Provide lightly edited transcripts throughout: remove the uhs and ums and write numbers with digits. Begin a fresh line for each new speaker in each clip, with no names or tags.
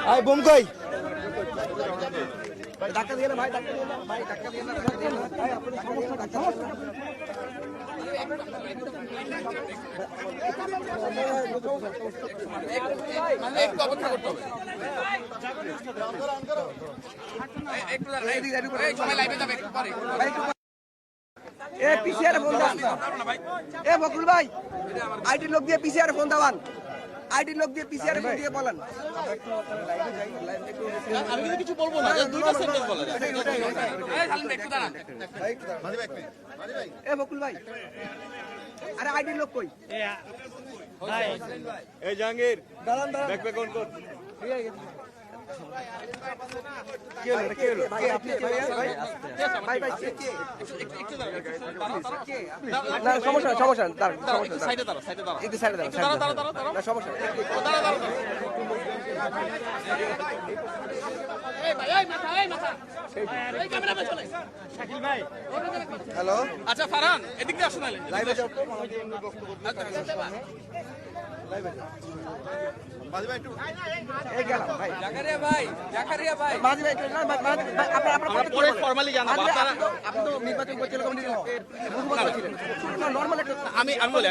ভাই বোম কই ধাক্কা দিয়ে না ভাই, ধাক্কা দিয়ে না ভাই, ধাক্কা দিয়ে না ভাই, আপনাদের সমস্যা ধাক্কা
একটু অপেক্ষা করতে হবে। সবাই লাইভে যাবে একটু পরে।
এ পিসিআর ফোন দাও এ বকুল ভাই, আইটি লোক দিয়ে পিসিআর ফোন দাওয়ান, আইটি লোক দিয়ে পিসিআর ফোন দিয়ে বলেন।
আমি কিন্তু কিছু বলবো না, দুইটা সেন্টেন্স বলেন। একটু দাঁড়ান।
এ বকুল ভাই, আরে আইটি লোক কই?
এই জাহাঙ্গীর দাঁড়ান দাঁড়ান ব্যাক অন কর।
কি হলো কি হলো ভাই, আপনি কে ভাই? ভাই ভাই কে?
একটু দাঁড়ান।
না সমস্যা সমস্যা দাঁড়ান, সমস্যা
সাইডে দাঁড়াও, সাইডে দাঁড়াও।
একটু সাইডে দাঁড়ান,
দাঁড়াও, দাঁড়াও, দাঁড়াও, দাঁড়াও।
না সমস্যা
দাঁড়াও, দাঁড়াও। এই ভাই, এই মাথা, এই মাথা। এই ক্যামেরাম্যান চলে। শাকিল ভাই।
হ্যালো
আচ্ছা ফারহান, এদিক দিয়ে আসুন নালে।
লাইভে যাও তো, এই গেলাম ভাই,
জাকারিয়া ভাই, জাকারিয়া ভাই।
মাঝি ভাই না ভাই, আপনার
আমরা পরে ফর্মালি জানাবো। আপনারা
আপনি তো নির্বাচন পরিচালক কমিটির মুখপাত্র ছিলেন, নরমাল একটা
আমি বলি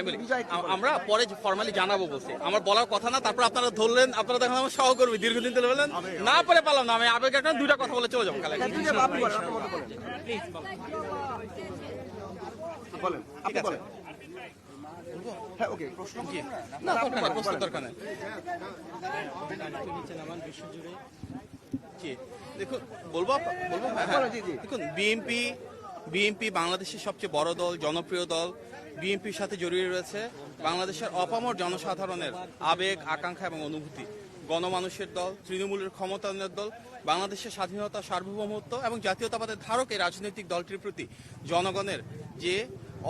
আমরা পরে ফর্মালি জানাবো বলছি, আমার বলার কথা না। তারপর আপনারা ধরলেন, আপনারা দেখেন আমার সহকর্মী দীর্ঘদিন ধরে বললেন, না পরে পারলাম না, আমি আবেগ একটা দুইটা কথা বলে চলে যাবো কালে।
আপনি বলেন, আপনার মতো বলেন, বলেন আপনি বলেন। হ্যাঁ ওকে, প্রশ্ন কি
না দরকার নেই, প্রশ্ন দরকার নেই। কি দেখুন বলবো হ্যাঁ, দেখুন বিএনপি বাংলাদেশের সবচেয়ে বড় দল, জনপ্রিয় দল। বিএনপির সাথে জড়িয়ে রয়েছে বাংলাদেশের অপামর জনসাধারণের আবেগ, আকাঙ্ক্ষা এবং অনুভূতি। গণমানুষের দল, তৃণমূলের ক্ষমতায়নের দল, বাংলাদেশের স্বাধীনতা, সার্বভৌমত্ব এবং জাতীয়তাবাদের ধারক এই রাজনৈতিক দলটির প্রতি জনগণের যে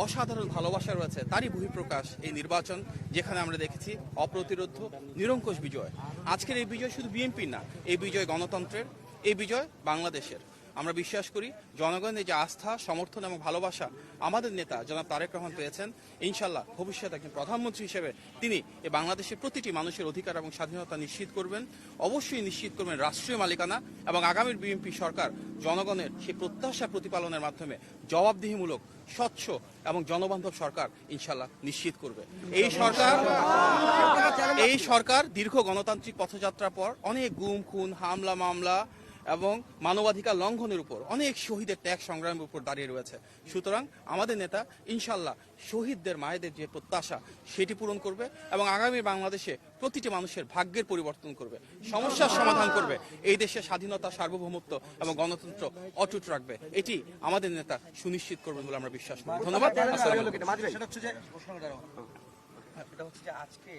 অসাধারণ ভালোবাসা রয়েছে তারই বহিঃপ্রকাশ এই নির্বাচন, যেখানে আমরা দেখেছি অপ্রতিরোধ নিরঙ্কুশ বিজয়। আজকের এই বিজয় শুধু বিএনপির না, এই বিজয় গণতন্ত্রের, এই বিজয় বাংলাদেশের। আমরা বিশ্বাস করি জনগণের যে আস্থা, সমর্থন এবং ভালোবাসা আমাদের নেতা জনাব তারেক রহমান পেয়েছেন, ইনশাল্লাহ ভবিষ্যতে একজন প্রধানমন্ত্রী হিসেবে তিনি এই বাংলাদেশের প্রতিটি মানুষের অধিকার এবং স্বাধীনতা নিশ্চিত করবেন। অবশ্যই নিশ্চিত করবেন রাষ্ট্রীয় মালিকানা, এবং আগামীর বিএনপি সরকার জনগণের সেই প্রত্যাশা প্রতিপালনের মাধ্যমে জবাবদিহিমূলক, স্বচ্ছ এবং জনবান্ধব সরকার ইনশাল্লাহ নিশ্চিত করবে। এই সরকার দীর্ঘ গণতান্ত্রিক পথযাত্রার পর অনেক গুম, খুন, হামলা, মামলা এবং মানবাধিকার লঙ্ঘনের উপর, অনেক শহীদের ত্যাগ সংগ্রামের উপর দাঁড়িয়ে রয়েছে। সুতরাং আমাদের নেতা ইনশাল্লাহ শহীদদের মায়েদের যে প্রত্যাশা সেটি পূরণ করবে এবং আগামী বাংলাদেশে প্রতিটি মানুষের ভাগ্যের পরিবর্তন করবে, সমস্যার সমাধান করবে, এই দেশের স্বাধীনতা, সার্বভৌমত্ব এবং গণতন্ত্র অটুট রাখবে। এটি আমাদের নেতা সুনিশ্চিত করবেন বলে আমরা বিশ্বাস করি। ধন্যবাদ।
এটা হচ্ছে যে আজকে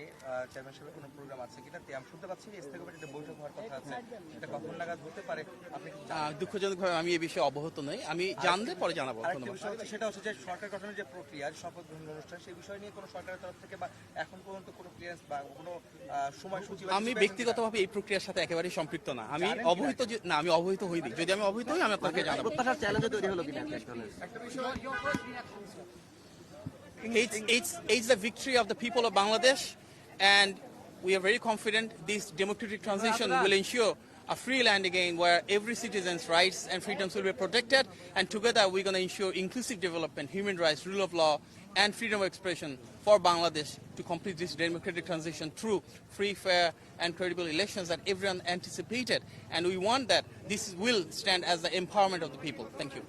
চেয়ারম্যান সাহেবের কোনো প্রোগ্রাম আছে কিনা আমি শুনতে পাচ্ছি স্থায়ী কমিটিতে বৈঠক হওয়ার কথা আছে, এটা কখন নাগাদ হতে পারে আপনি?
দুঃখজনকভাবে আমি এই বিষয়ে অবগত নই, আমি জানলে পরে জানাবো।
সেটা হচ্ছে যে সরকার গঠনের যে প্রক্রিয়া, শপথ গ্রহণ অনুষ্ঠান, সেই বিষয় নিয়ে কোনো সরকারের তরফ থেকে বা এখন পর্যন্ত কোনো ক্লিয়ারেন্স বা কোনো সময়সূচি?
আমি ব্যক্তিগতভাবে এই প্রক্রিয়ার সাথে একেবারেই সম্পৃক্ত না, আমি অবহিত না, আমি অবহিত হইনি। যদি আমি অবহিত হই আমি আপনাকে জানাবো।
প্রত্যাশার চ্যালেঞ্জ তৈরি হলো কিনা?
It's the victory of the people of Bangladesh, and we are very confident this democratic transition will ensure a free land again where every citizen's rights and freedoms will be protected, and together we're going to ensure inclusive development, human rights, rule of law and freedom of expression for Bangladesh to complete this democratic transition through free, fair and credible elections that everyone anticipated, and we want that this will stand as the empowerment of the people. Thank you.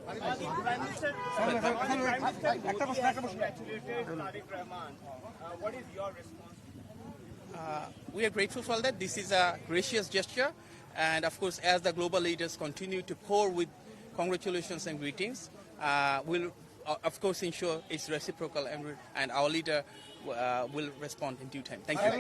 What is your response?
We are grateful for that. This is a gracious gesture, and of course as the global leaders continue to pour with congratulations and greetings, we'll of course ensure it's reciprocal, and our leader will respond in due time. Thank you.